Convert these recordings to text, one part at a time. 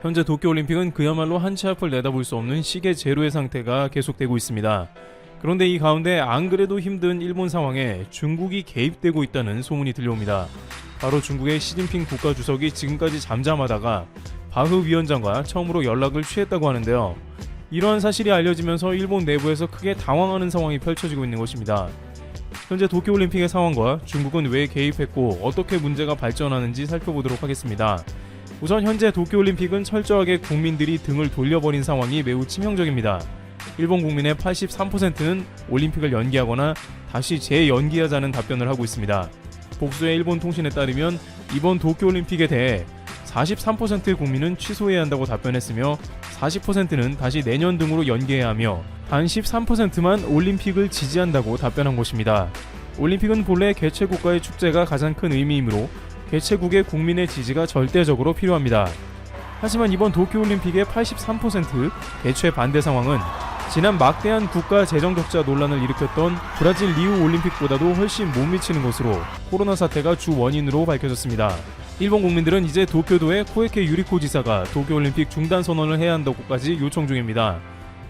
현재 도쿄올림픽은 그야말로 한 치 앞을 내다볼 수 없는 시계 제로의 상태가 계속되고 있습니다. 그런데 이 가운데 안 그래도 힘든 일본 상황에 중국이 개입되고 있다는 소문이 들려옵니다. 바로 중국의 시진핑 국가주석이 지금까지 잠잠하다가 바흐 위원장과 처음으로 연락을 취했다고 하는데요. 이러한 사실이 알려지면서 일본 내부에서 크게 당황하는 상황이 펼쳐지고 있는 것입니다. 현재 도쿄올림픽의 상황과 중국은 왜 개입했고 어떻게 문제가 발전하는지 살펴보도록 하겠습니다. 우선 현재 도쿄올림픽은 철저하게 국민들이 등을 돌려버린 상황이 매우 치명적입니다. 일본 국민의 83%는 올림픽을 연기하거나 다시 재연기하자는 답변을 하고 있습니다. 복수의 일본 통신에 따르면 이번 도쿄올림픽에 대해 43%의 국민은 취소해야 한다고 답변했으며 40%는 다시 내년 등으로 연기해야 하며 단 13%만 올림픽을 지지한다고 답변한 것입니다. 올림픽은 본래 개최국가의 축제가 가장 큰 의미이므로 개최국의 국민의 지지가 절대적으로 필요합니다. 하지만 이번 도쿄올림픽의 83% 개최 반대 상황은 지난 막대한 국가 재정 적자 논란을 일으켰던 브라질 리우 올림픽보다도 훨씬 못 미치는 것으로 코로나 사태가 주 원인으로 밝혀졌습니다. 일본 국민들은 이제 도쿄도의 코에케 유리코 지사가 도쿄올림픽 중단 선언을 해야 한다고까지 요청 중입니다.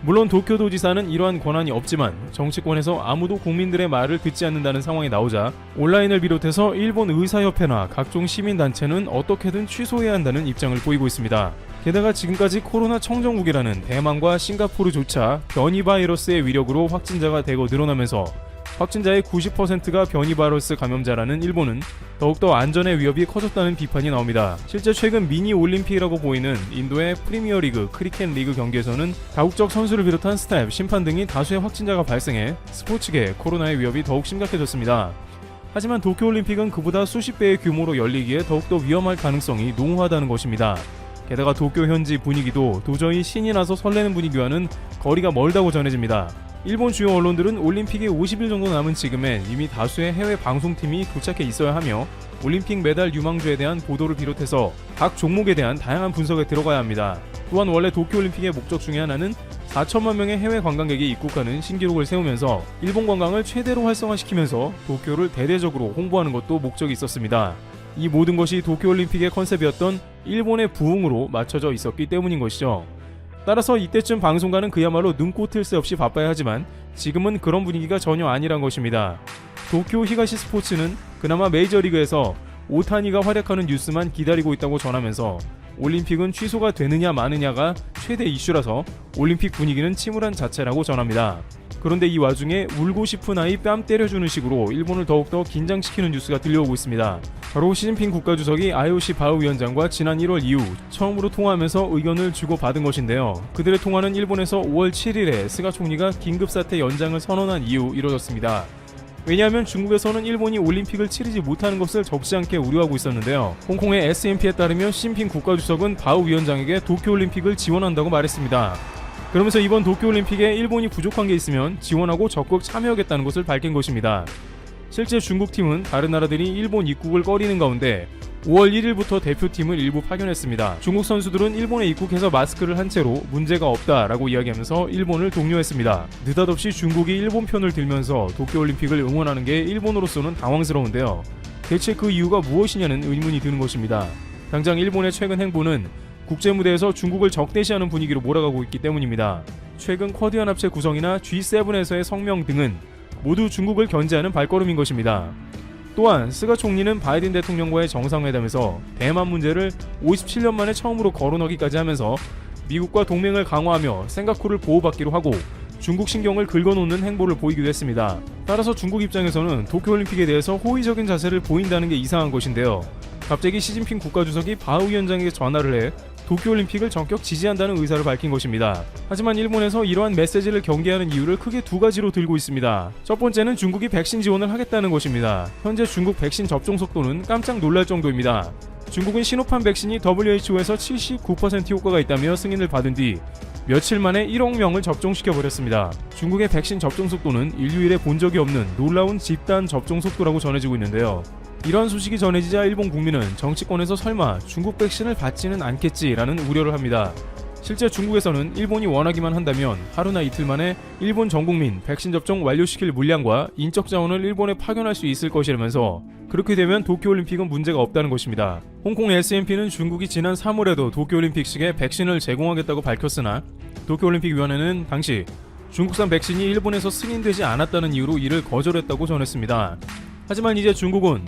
물론 도쿄도 지사는 이러한 권한이 없지만 정치권에서 아무도 국민들의 말을 듣지 않는다는 상황이 나오자 온라인을 비롯해서 일본 의사협회나 각종 시민단체는 어떻게든 취소해야 한다는 입장을 보이고 있습니다. 게다가 지금까지 코로나 청정국이라는 대만과 싱가포르조차 변이 바이러스의 위력으로 확진자가 대거 늘어나면서 확진자의 90%가 변이 바이러스 감염자라는 일본은 더욱더 안전의 위협이 커졌다는 비판이 나옵니다. 실제 최근 미니 올림픽이라고 보이는 인도의 프리미어리그 크리켓 리그 경기에서는 다국적 선수를 비롯한 스텝, 심판 등이 다수의 확진자가 발생해 스포츠계 코로나의 위협이 더욱 심각해졌습니다. 하지만 도쿄올림픽은 그보다 수십 배의 규모로 열리기에 더욱더 위험할 가능성이 농후하다는 것입니다. 게다가 도쿄 현지 분위기도 도저히 신이 나서 설레는 분위기와는 거리가 멀다고 전해집니다. 일본 주요 언론들은 올림픽이 50일 정도 남은 지금엔 이미 다수의 해외 방송팀이 도착해 있어야 하며 올림픽 메달 유망주에 대한 보도를 비롯해서 각 종목에 대한 다양한 분석에 들어가야 합니다. 또한 원래 도쿄올림픽의 목적 중에 하나는 4천만 명의 해외 관광객이 입국하는 신기록을 세우면서 일본 관광을 최대로 활성화시키면서 도쿄를 대대적으로 홍보하는 것도 목적이 있었습니다. 이 모든 것이 도쿄올림픽의 컨셉이었던 일본의 부흥으로 맞춰져 있었기 때문인 것이죠. 따라서 이때쯤 방송가는 그야말로 눈코 틀 새 없이 바빠야 하지만 지금은 그런 분위기가 전혀 아니란 것입니다. 도쿄 히가시 스포츠는 그나마 메이저리그에서 오타니가 활약하는 뉴스만 기다리고 있다고 전하면서 올림픽은 취소가 되느냐 마느냐가 최대 이슈라서 올림픽 분위기는 침울한 자체라고 전합니다. 그런데 이 와중에 울고 싶은 아이 뺨 때려주는 식으로 일본을 더욱더 긴장시키는 뉴스가 들려오고 있습니다. 바로 시진핑 국가주석이 IOC 바흐 위원장과 지난 1월 이후 처음으로 통화하면서 의견을 주고받은 것인데요. 그들의 통화는 일본에서 5월 7일에 스가 총리가 긴급사태 연장을 선언한 이후 이뤄졌습니다. 왜냐하면 중국에서는 일본이 올림픽을 치르지 못하는 것을 적지 않게 우려하고 있었는데요. 홍콩의 SNP에 따르면 시진핑 국가주석은 바흐 위원장에게 도쿄올림픽을 지원한다고 말했습니다. 그러면서 이번 도쿄올림픽에 일본이 부족한 게 있으면 지원하고 적극 참여하겠다는 것을 밝힌 것입니다. 실제 중국팀은 다른 나라들이 일본 입국을 꺼리는 가운데 5월 1일부터 대표팀을 일부 파견했습니다. 중국 선수들은 일본에 입국해서 마스크를 한 채로 문제가 없다라고 이야기하면서 일본을 독려했습니다. 느닷없이 중국이 일본 편을 들면서 도쿄올림픽을 응원하는 게 일본으로서는 당황스러운데요. 대체 그 이유가 무엇이냐는 의문이 드는 것입니다. 당장 일본의 최근 행보는 국제무대에서 중국을 적대시하는 분위기로 몰아가고 있기 때문입니다. 최근 쿼드연합체 구성이나 G7에서의 성명 등은 모두 중국을 견제하는 발걸음인 것입니다. 또한 스가 총리는 바이든 대통령과의 정상회담에서 대만 문제를 57년 만에 처음으로 거론하기까지 하면서 미국과 동맹을 강화하며 싱가포르를 보호받기로 하고 중국 신경을 긁어놓는 행보를 보이기도 했습니다. 따라서 중국 입장에서는 도쿄올림픽에 대해서 호의적인 자세를 보인다는 게 이상한 것인데요. 갑자기 시진핑 국가주석이 바흐 위원장에게 전화를 해 도쿄올림픽을 전격 지지한다는 의사를 밝힌 것입니다. 하지만 일본에서 이러한 메시지를 경계하는 이유를 크게 두 가지로 들고 있습니다. 첫 번째는 중국이 백신 지원을 하겠다는 것입니다. 현재 중국 백신 접종 속도는 깜짝 놀랄 정도입니다. 중국은 시노팜 백신이 WHO에서 79% 효과가 있다며 승인을 받은 뒤 며칠 만에 1억 명을 접종시켜버렸습니다. 중국의 백신 접종 속도는 인류일에 본 적이 없는 놀라운 집단 접종 속도라고 전해지고 있는데요. 이러한 소식이 전해지자 일본 국민은 정치권에서 설마 중국 백신을 받지는 않겠지라는 우려를 합니다. 실제 중국에서는 일본이 원하기만 한다면 하루나 이틀 만에 일본 전 국민 백신 접종 완료시킬 물량과 인적 자원을 일본에 파견할 수 있을 것이라면서 그렇게 되면 도쿄올림픽은 문제가 없다는 것입니다. 홍콩 SMP는 중국이 지난 3월에도 도쿄올림픽식에 백신을 제공하겠다고 밝혔으나 도쿄올림픽위원회는 당시 중국산 백신이 일본에서 승인되지 않았다는 이유로 이를 거절했다고 전했습니다. 하지만 이제 중국은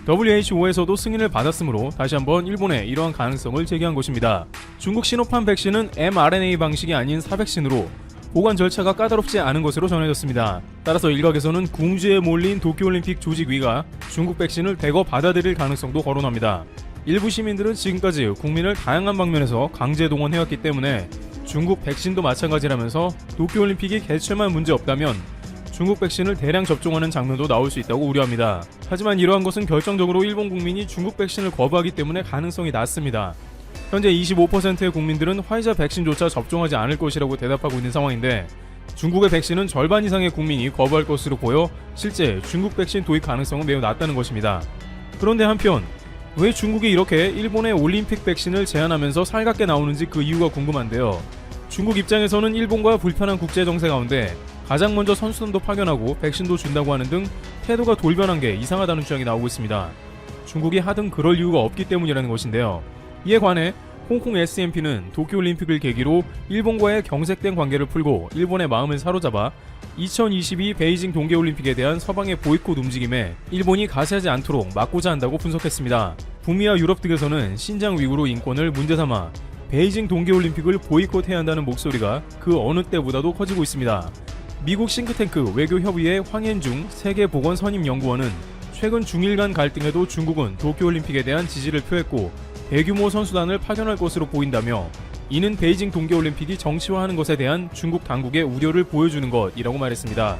WHO에서도 승인을 받았으므로 다시 한번 일본에 이러한 가능성을 제기한 것입니다. 중국 시노팜 백신은 mRNA 방식이 아닌 사백신으로 보관 절차가 까다롭지 않은 것으로 전해졌습니다. 따라서 일각에서는 궁지에 몰린 도쿄올림픽 조직위가 중국 백신을 대거 받아들일 가능성도 거론합니다. 일부 시민들은 지금까지 국민을 다양한 방면에서 강제 동원해왔기 때문에 중국 백신도 마찬가지라면서 도쿄올림픽이 개최만 문제없다면 중국 백신을 대량 접종하는 장면도 나올 수 있다고 우려합니다. 하지만 이러한 것은 결정적으로 일본 국민이 중국 백신을 거부하기 때문에 가능성이 낮습니다. 현재 25%의 국민들은 화이자 백신조차 접종하지 않을 것이라고 대답하고 있는 상황인데 중국의 백신은 절반 이상의 국민이 거부할 것으로 보여 실제 중국 백신 도입 가능성은 매우 낮다는 것입니다. 그런데 한편 왜 중국이 이렇게 일본의 올림픽 백신을 제한하면서 살갑게 나오는지 그 이유가 궁금한데요. 중국 입장에서는 일본과 불편한 국제 정세 가운데 가장 먼저 선수단도 파견하고 백신도 준다고 하는 등 태도가 돌변한 게 이상하다는 주장이 나오고 있습니다. 중국이 하등 그럴 이유가 없기 때문이라는 것인데요. 이에 관해 홍콩 SMP는 도쿄올림픽을 계기로 일본과의 경색된 관계를 풀고 일본의 마음을 사로잡아 2022 베이징 동계올림픽에 대한 서방의 보이콧 움직임에 일본이 가세하지 않도록 막고자 한다고 분석했습니다. 북미와 유럽 등에서는 신장 위구르 인권을 문제삼아 베이징 동계올림픽을 보이콧해야 한다는 목소리가 그 어느 때보다도 커지고 있습니다. 미국 싱크탱크 외교협의회 황현중 세계보건선임연구원은 최근 중일 간 갈등에도 중국은 도쿄올림픽에 대한 지지를 표했고 대규모 선수단을 파견할 것으로 보인다며 이는 베이징 동계올림픽이 정치화하는 것에 대한 중국 당국의 우려를 보여주는 것이라고 말했습니다.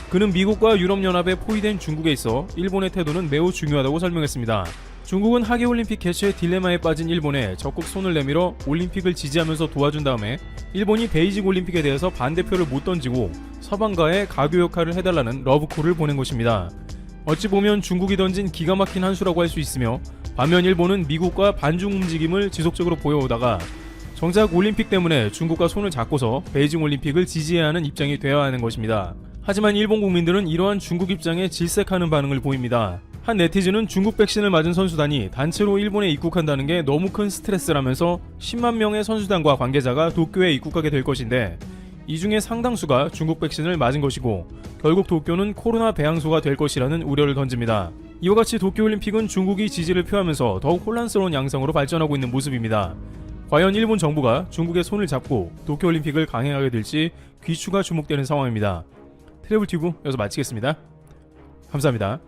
그는 미국과 유럽연합에 포위된 중국에 있어 일본의 태도는 매우 중요하다고 설명했습니다. 중국은 하계올림픽 개최 딜레마에 빠진 일본에 적극 손을 내밀어 올림픽을 지지하면서 도와준 다음에 일본이 베이징 올림픽에 대해서 반대표를 못 던지고 서방과의 가교 역할을 해달라는 러브콜을 보낸 것입니다. 어찌 보면 중국이 던진 기가 막힌 한 수라고 할 수 있으며 반면 일본은 미국과 반중 움직임을 지속적으로 보여오다가 정작 올림픽 때문에 중국과 손을 잡고서 베이징 올림픽을 지지해야 하는 입장이 되어야 하는 것입니다. 하지만 일본 국민들은 이러한 중국 입장에 질색하는 반응을 보입니다. 한 네티즌은 중국 백신을 맞은 선수단이 단체로 일본에 입국한다는 게 너무 큰 스트레스라면서 10만 명의 선수단과 관계자가 도쿄에 입국하게 될 것인데 이 중에 상당수가 중국 백신을 맞은 것이고 결국 도쿄는 코로나 배양소가 될 것이라는 우려를 던집니다. 이와 같이 도쿄올림픽은 중국이 지지를 표하면서 더욱 혼란스러운 양상으로 발전하고 있는 모습입니다. 과연 일본 정부가 중국의 손을 잡고 도쿄올림픽을 강행하게 될지 귀추가 주목되는 상황입니다. 트래블튜브 여기서 마치겠습니다. 감사합니다.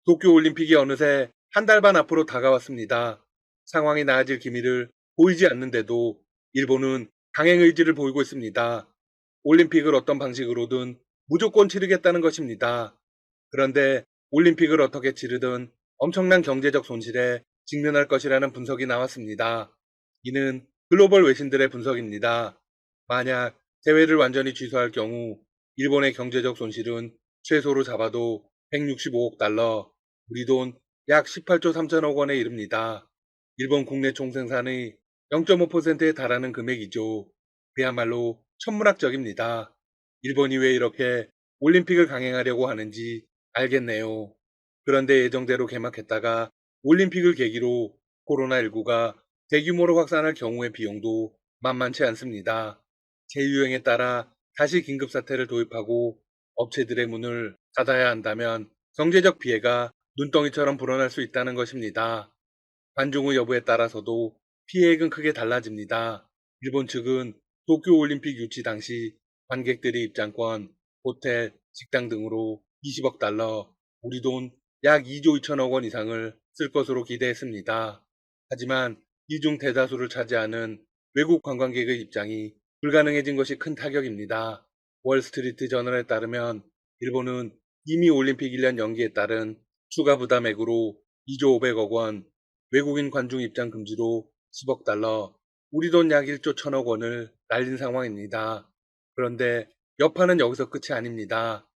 도쿄올림픽이 어느새 한 달 반 앞으로 다가왔습니다. 상황이 나아질 기미를 보이지 않는데도 일본은 강행 의지를 보이고 있습니다. 올림픽을 어떤 방식으로든 무조건 치르겠다는 것입니다. 그런데 올림픽을 어떻게 치르든 엄청난 경제적 손실에 직면할 것이라는 분석이 나왔습니다. 이는 글로벌 외신들의 분석입니다. 만약 대회를 완전히 취소할 경우 일본의 경제적 손실은 최소로 잡아도 165억 달러, 우리 돈 약 18조 3천억 원에 이릅니다. 일본 국내 총생산의 0.5%에 달하는 금액이죠. 그야말로 천문학적입니다. 일본이 왜 이렇게 올림픽을 강행하려고 하는지 알겠네요. 그런데 예정대로 개막했다가 올림픽을 계기로 코로나19가 대규모로 확산할 경우의 비용도 만만치 않습니다. 재유행에 따라 다시 긴급사태를 도입하고 업체들의 문을 닫아야 한다면 경제적 피해가 눈덩이처럼 불어날 수 있다는 것입니다. 관중의 여부에 따라서도 피해액은 크게 달라집니다. 일본 측은 도쿄올림픽 유치 당시 관객들의 입장권, 호텔, 식당 등으로 20억 달러, 우리 돈 약 2조 2천억 원 이상을 쓸 것으로 기대했습니다. 하지만 이 중 대다수를 차지하는 외국 관광객의 입장이 불가능해진 것이 큰 타격입니다. 월스트리트 저널에 따르면 일본은 이미 올림픽 1년 연기에 따른 추가 부담액으로 2조 500억 원, 외국인 관중 입장 금지로 10억 달러, 우리 돈 약 1조 1천억 원을 날린 상황입니다. 그런데 여파는 여기서 끝이 아닙니다.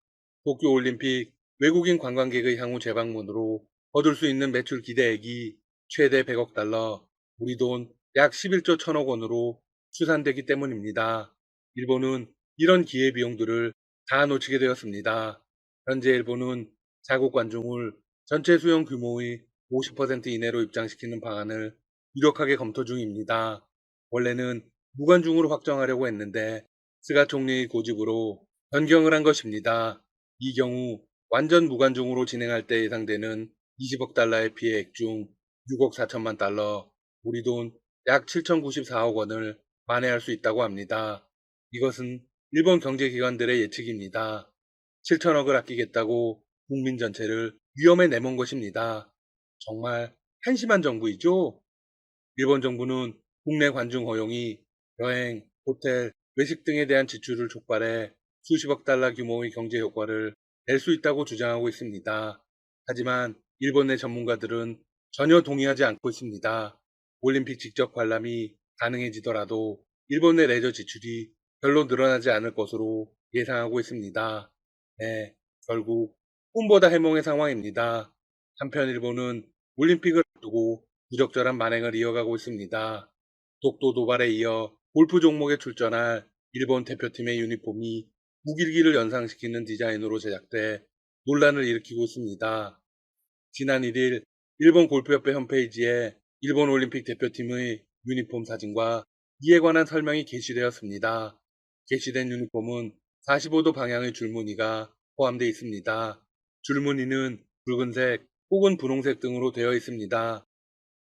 도쿄올림픽 외국인 관광객의 향후 재방문으로 거둘 수 있는 매출 기대액이 최대 100억 달러, 우리 돈 약 11조 1천억 원으로 수산되기 때문입니다. 일본은 이런 기회비용들을 다 놓치게 되었습니다. 현재 일본은 자국 관중을 전체 수용 규모의 50% 이내로 입장시키는 방안을 유력하게 검토 중입니다. 원래는 무관중으로 확정하려고 했는데 스가 총리의 고집으로 변경을 한 것입니다. 이 경우 완전 무관중으로 진행할 때 예상되는 20억 달러의 피해액 중 6억 4천만 달러, 우리 돈 약 7,094억 원을 만회할 수 있다고 합니다. 이것은 일본 경제기관들의 예측입니다. 7천억을 아끼겠다고 국민 전체를 위험에 내몬 것입니다. 정말 한심한 정부이죠? 일본 정부는 국내 관중 허용이 여행, 호텔, 외식 등에 대한 지출을 촉발해 수십억 달러 규모의 경제 효과를 낼 수 있다고 주장하고 있습니다. 하지만 일본 내 전문가들은 전혀 동의하지 않고 있습니다. 올림픽 직접 관람이 가능해지더라도 일본 내 레저 지출이 별로 늘어나지 않을 것으로 예상하고 있습니다. 네, 결국 꿈보다 해몽의 상황입니다. 한편 일본은 올림픽을 앞두고 부적절한 만행을 이어가고 있습니다. 독도 도발에 이어 골프 종목에 출전할 일본 대표팀의 유니폼이 우길기를 연상시키는 디자인으로 제작돼 논란을 일으키고 있습니다. 지난 1일 일본 골프협회 홈페이지에 일본 올림픽 대표팀의 유니폼 사진과 이에 관한 설명이 게시되었습니다. 게시된 유니폼은 45도 방향의 줄무늬가 포함되어 있습니다. 줄무늬는 붉은색 혹은 분홍색 등으로 되어 있습니다.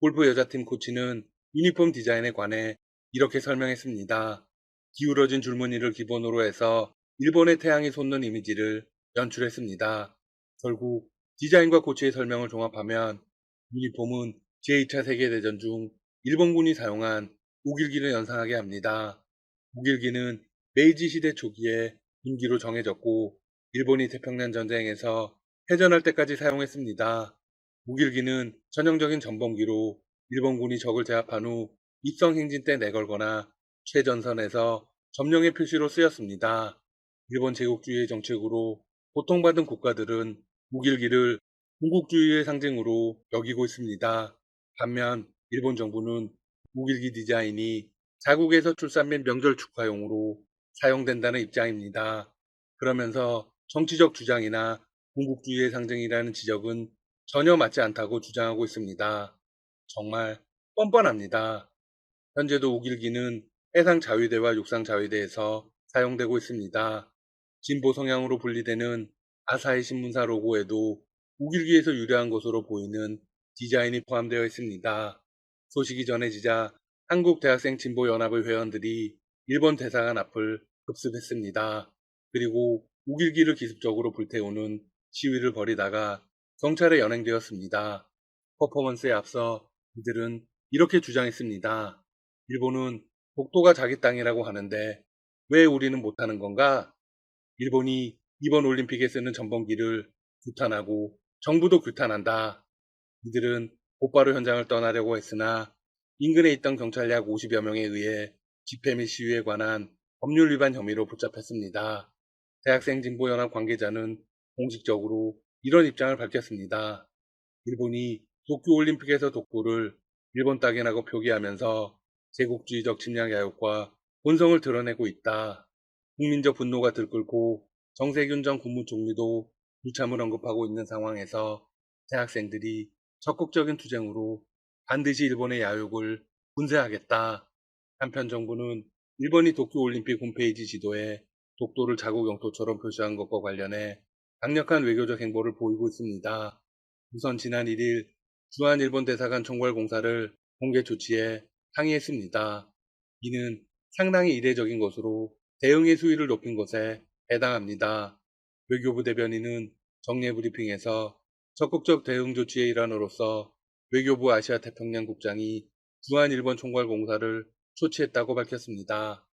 골프 여자팀 코치는 유니폼 디자인에 관해 이렇게 설명했습니다. 기울어진 줄무늬를 기본으로 해서 일본의 태양이 솟는 이미지를 연출했습니다. 결국 디자인과 코치의 설명을 종합하면 유니폼은 제2차 세계대전 중 일본군이 사용한 우길기를 연상하게 합니다. 우길기는 메이지 시대 초기에 군기로 정해졌고 일본이 태평양 전쟁에서 패전할 때까지 사용했습니다. 우길기는 전형적인 전범기로 일본군이 적을 제압한 후 입성 행진 때 내걸거나 최전선에서 점령의 표시로 쓰였습니다. 일본 제국주의의 정책으로 고통받은 국가들은 우길기를 군국주의의 상징으로 여기고 있습니다. 반면 일본 정부는 우길기 디자인이 자국에서 출산된 명절 축하용으로 사용된다는 입장입니다. 그러면서 정치적 주장이나 군국주의의 상징이라는 지적은 전혀 맞지 않다고 주장하고 있습니다. 정말 뻔뻔합니다. 현재도 우길기는 해상 자위대와 육상 자위대에서 사용되고 있습니다. 진보 성향으로 분리되는 아사히 신문사 로고에도 우길기에서 유래한 것으로 보이는 디자인이 포함되어 있습니다. 소식이 전해지자 한국 대학생 진보연합의 회원들이 일본 대사관 앞을 급습했습니다. 그리고 우길기를 기습적으로 불태우는 시위를 벌이다가 경찰에 연행되었습니다. 퍼포먼스에 앞서 이들은 이렇게 주장했습니다. 일본은 독도가 자기 땅이라고 하는데 왜 우리는 못하는 건가? 일본이 이번 올림픽에 쓰는 전범기를 규탄하고 정부도 규탄한다. 이들은 곧바로 현장을 떠나려고 했으나 인근에 있던 경찰 약 50여 명에 의해 집회 및 시위에 관한 법률 위반 혐의로 붙잡혔습니다. 대학생 진보연합 관계자는 공식적으로 이런 입장을 밝혔습니다. 일본이 도쿄올림픽에서 독도를 일본 땅이라고 표기하면서 제국주의적 침략 야욕과 본성을 드러내고 있다. 국민적 분노가 들끓고 정세균 전 국무총리도 불참을 언급하고 있는 상황에서 대학생들이 적극적인 투쟁으로 반드시 일본의 야욕을 분쇄하겠다. 한편 정부는 일본이 도쿄올림픽 홈페이지 지도에 독도를 자국 영토처럼 표시한 것과 관련해 강력한 외교적 행보를 보이고 있습니다. 우선 지난 1일 주한 일본 대사관 총괄공사를 공개 조치에 항의했습니다. 이는 상당히 이례적인 것으로 대응의 수위를 높인 것에 해당합니다. 외교부 대변인은 정례 브리핑에서 적극적 대응 조치의 일환으로서 외교부 아시아 태평양 국장이 주한 일본 총괄공사를 초치했다고 밝혔습니다.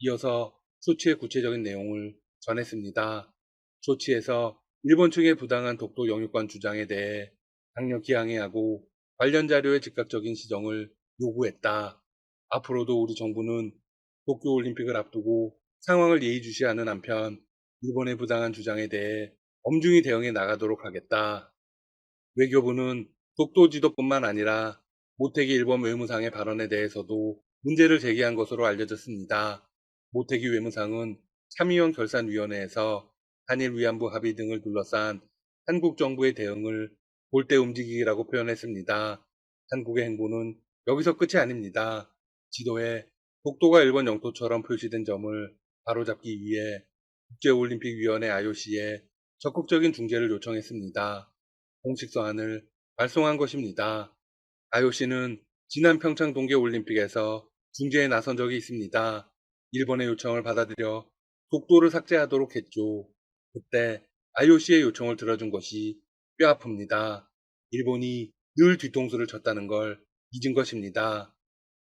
이어서 조치의 구체적인 내용을 전했습니다. 조치에서 일본 측의 부당한 독도 영유권 주장에 대해 강력히 항의하고 관련 자료의 즉각적인 시정을 요구했다. 앞으로도 우리 정부는 도쿄올림픽을 앞두고 상황을 예의주시하는 한편 일본의 부당한 주장에 대해 엄중히 대응해 나가도록 하겠다. 외교부는 독도 지도뿐만 아니라 모태기 일본 외무상의 발언에 대해서도 문제를 제기한 것으로 알려졌습니다. 모태기 외무상은 참의원 결산위원회에서 한일 위안부 합의 등을 둘러싼 한국 정부의 대응을 골대 움직이기라고 표현했습니다. 한국의 행보는 여기서 끝이 아닙니다. 지도에 독도가 일본 영토처럼 표시된 점을 바로잡기 위해 국제올림픽위원회 IOC에 적극적인 중재를 요청했습니다. 공식 서한을 발송한 것입니다. IOC는 지난 평창 동계올림픽에서 중재에 나선 적이 있습니다. 일본의 요청을 받아들여 독도를 삭제하도록 했죠. 그때 IOC의 요청을 들어준 것이 뼈 아픕니다. 일본이 늘 뒤통수를 쳤다는 걸 잊은 것입니다.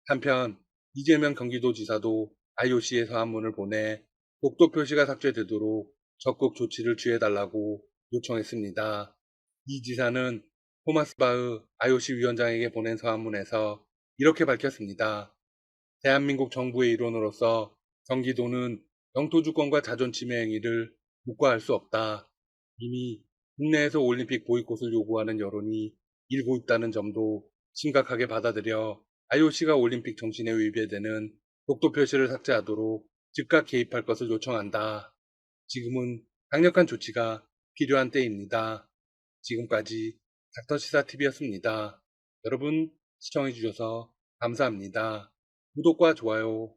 한편 이재명 경기도지사도 IOC에 서한문을 보내 독도 표시가 삭제되도록 적극 조치를 취해달라고 요청했습니다. 이 지사는 토마스 바흐 IOC 위원장에게 보낸 서한문에서 이렇게 밝혔습니다. 대한민국 정부의 일원으로서 경기도는 영토 주권과 자존 침해 행위를 묵과할 수 없다. 이미 국내에서 올림픽 보이콧을 요구하는 여론이 일고 있다는 점도 심각하게 받아들여 IOC가 올림픽 정신에 위배되는 독도 표시를 삭제하도록 즉각 개입할 것을 요청한다. 지금은 강력한 조치가 필요한 때입니다. 지금까지 닥터시사TV였습니다. 여러분 시청해주셔서 감사합니다. 구독과 좋아요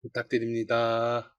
부탁드립니다.